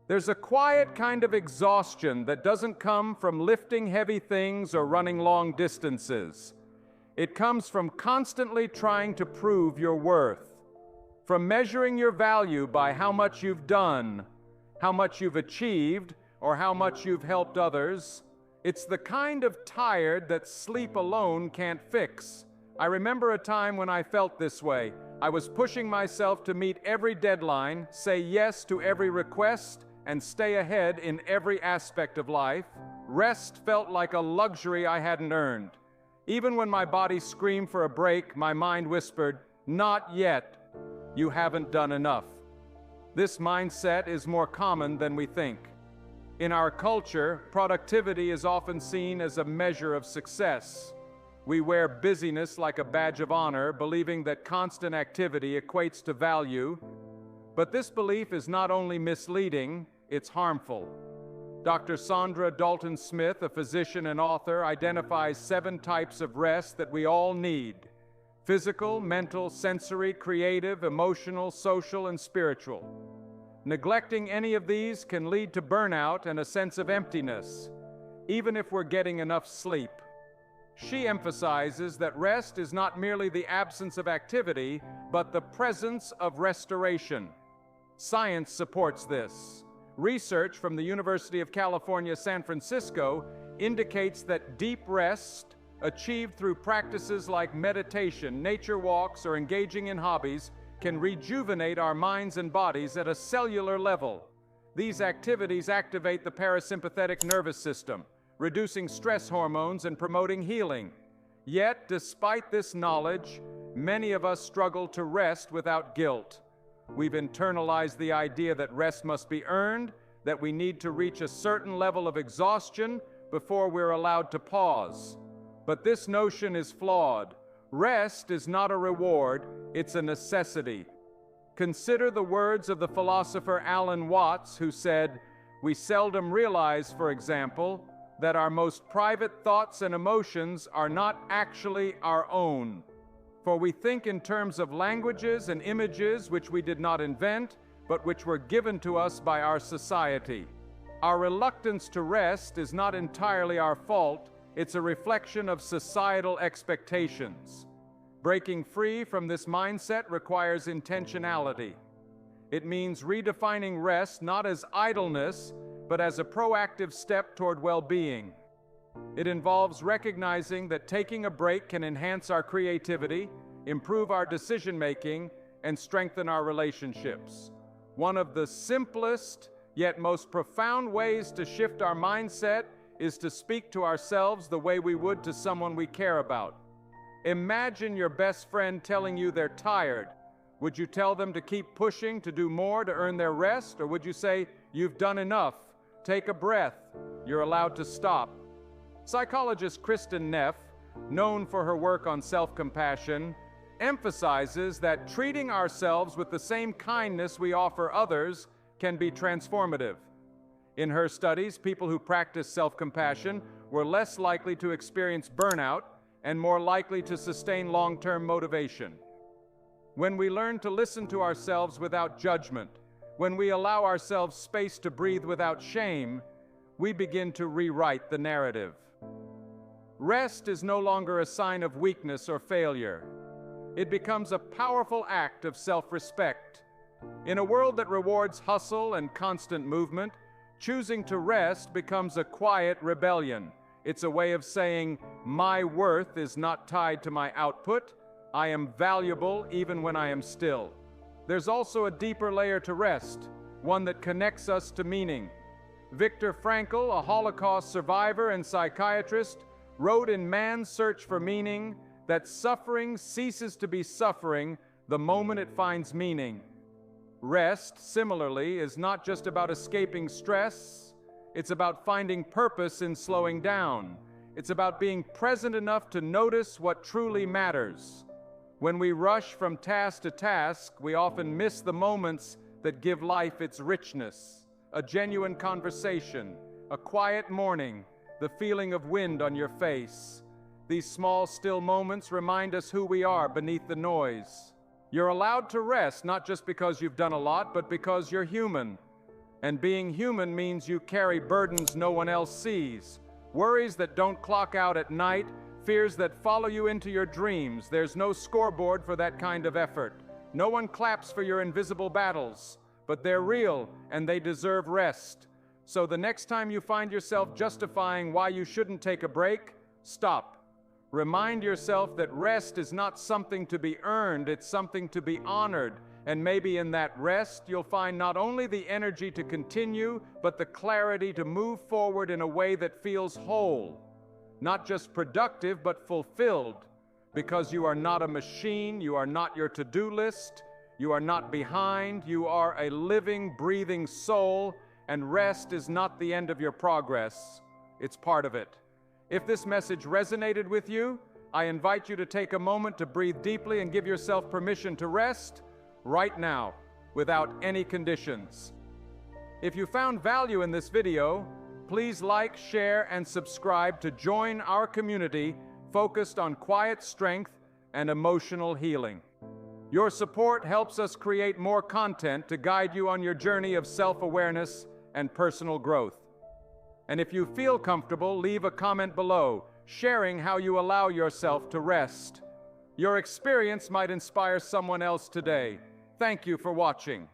There's a quiet kind of exhaustion that doesn't come from lifting heavy things or running long distances. It comes from constantly trying to prove your worth, from measuring your value by how much you've done, how much you've achieved, or how much you've helped others. It's the kind of tired that sleep alone can't fix. I remember a time when I felt this way. I was pushing myself to meet every deadline, say yes to every request, and stay ahead in every aspect of life. Rest felt like a luxury I hadn't earned. Even when my body screamed for a break, my mind whispered, "Not yet. You haven't done enough." This mindset is more common than we think. In our culture, productivity is often seen as a measure of success. We wear busyness like a badge of honor, believing that constant activity equates to value. But this belief is not only misleading, it's harmful. Dr. Saundra Dalton-Smith, a physician and author, identifies 7 types of rest that we all need: physical, mental, sensory, creative, emotional, social, and spiritual. Neglecting any of these can lead to burnout and a sense of emptiness, even if we're getting enough sleep. She emphasizes that rest is not merely the absence of activity, but the presence of restoration. Science supports this. Research from the University of California, San Francisco indicates that deep rest, achieved through practices like meditation, nature walks, or engaging in hobbies, can rejuvenate our minds and bodies at a cellular level. These activities activate the parasympathetic nervous system, reducing stress hormones and promoting healing. Yet, despite this knowledge, many of us struggle to rest without guilt. We've internalized the idea that rest must be earned, that we need to reach a certain level of exhaustion before we're allowed to pause. But this notion is flawed. Rest is not a reward, it's a necessity. Consider the words of the philosopher Alan Watts, who said, "We seldom realize, for example, that our most private thoughts and emotions are not actually our own. For we think in terms of languages and images which we did not invent, but which were given to us by our society." Our reluctance to rest is not entirely our fault, it's a reflection of societal expectations. Breaking free from this mindset requires intentionality. It means redefining rest not as idleness, but as a proactive step toward well-being. It involves recognizing that taking a break can enhance our creativity, improve our decision-making, and strengthen our relationships. One of the simplest yet most profound ways to shift our mindset is to speak to ourselves the way we would to someone we care about. Imagine your best friend telling you they're tired. Would you tell them to keep pushing to do more to earn their rest, or would you say, "You've done enough. Take a breath. You're allowed to stop"? Psychologist Kristin Neff, known for her work on self-compassion, emphasizes that treating ourselves with the same kindness we offer others can be transformative. In her studies, people who practiced self-compassion were less likely to experience burnout and more likely to sustain long-term motivation. When we learn to listen to ourselves without judgment, when we allow ourselves space to breathe without shame, we begin to rewrite the narrative. Rest is no longer a sign of weakness or failure. It becomes a powerful act of self-respect. In a world that rewards hustle and constant movement, choosing to rest becomes a quiet rebellion. It's a way of saying, "My worth is not tied to my output. I am valuable even when I am still." There's also a deeper layer to rest, one that connects us to meaning. Viktor Frankl, a Holocaust survivor and psychiatrist, wrote in Man's Search for Meaning that suffering ceases to be suffering the moment it finds meaning. Rest, similarly, is not just about escaping stress. It's about finding purpose in slowing down. It's about being present enough to notice what truly matters. When we rush from task to task, we often miss the moments that give life its richness. A genuine conversation, a quiet morning, the feeling of wind on your face. These small, still moments remind us who we are beneath the noise. You're allowed to rest, not just because you've done a lot, but because you're human. And being human means you carry burdens no one else sees, worries that don't clock out at night, fears that follow you into your dreams. There's no scoreboard for that kind of effort. No one claps for your invisible battles, but they're real and they deserve rest. So the next time you find yourself justifying why you shouldn't take a break, stop. Remind yourself that rest is not something to be earned, it's something to be honored. And maybe in that rest, you'll find not only the energy to continue, but the clarity to move forward in a way that feels whole. Not just productive, but fulfilled. Because you are not a machine, you are not your to-do list, you are not behind, you are a living, breathing soul, and rest is not the end of your progress, it's part of it. If this message resonated with you, I invite you to take a moment to breathe deeply and give yourself permission to rest right now, without any conditions. If you found value in this video, please like, share, and subscribe to join our community focused on quiet strength and emotional healing. Your support helps us create more content to guide you on your journey of self-awareness and personal growth. And if you feel comfortable, leave a comment below, sharing how you allow yourself to rest. Your experience might inspire someone else today. Thank you for watching.